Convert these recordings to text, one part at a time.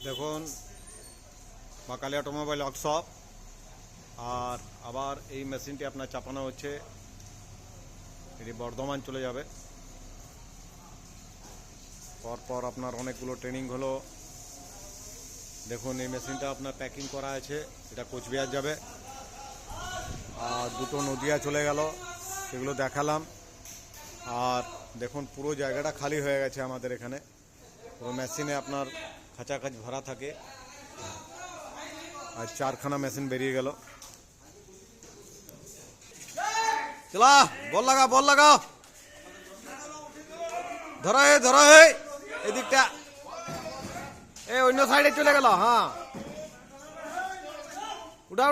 দেখুন মা Kali automobile workshop. আর আবার এই মেশিনটি আপনার চাপানো হচ্ছে, এটি বর্ধমান চলে যাবে। পরপর আপনার অনেকগুলো ট্রেনিং হলো। দেখুন এই মেশিনটা আপনার প্যাকিং করা আছে, এটা কোচবিহার যাবে। আর দুটো নদিয়া চলে গেল, সেগুলো দেখালাম। আর দেখুন পুরো জায়গাটা খালি হয়ে গেছে আমাদের এখানে। পুরো মেশিনে আপনার কাছাকাছি ভরা থাকে। আর 4খানা মেশিন বেরিয়ে গেল। চলা বল লাগাও ধরো এদিকটা, অন্য সাইডে চলে গেল। হ্যাঁ উঠাও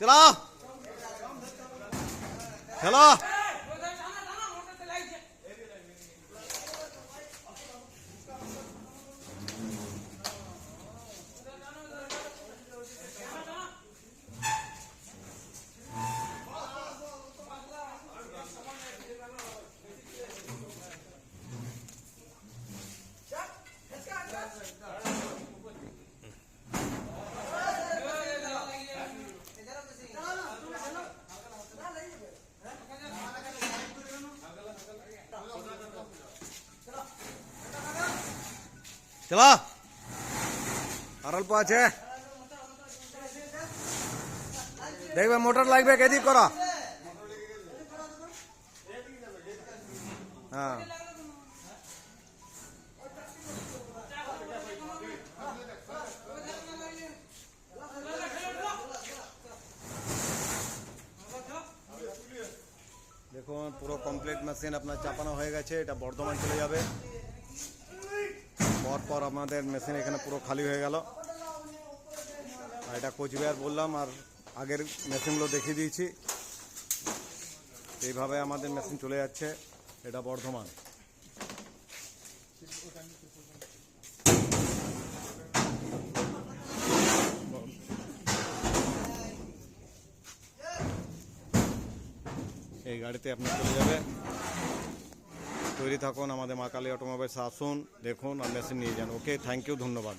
চলা খেলো। চলো আর অল্প আছে, দেখবে মোটর লাগবে, এদিক করা। হ্যাঁ দেখুন পুরো কমপ্লিট মেশিন আপনার চাপানো হয়ে গেছে, এটা বর্ধমান চলে যাবে। পর আমাদের মেশিন এখানে পুরো খালি হয়ে গেল। আর এটা কোচবিহার বললাম, আর আগের মেশিনগুলো দেখিয়ে দিয়েছি। এইভাবে আমাদের মেশিন চলে যাচ্ছে, এটা বর্ধমান। এই গাড়িতে আপনি চলে যাবে। তৈরি থাকুন, আমাদের মা কালী অটোমোবাইলস আসুন, দেখুন আর মেশিন নিয়ে যান। ওকে, থ্যাংক ইউ, ধন্যবাদ।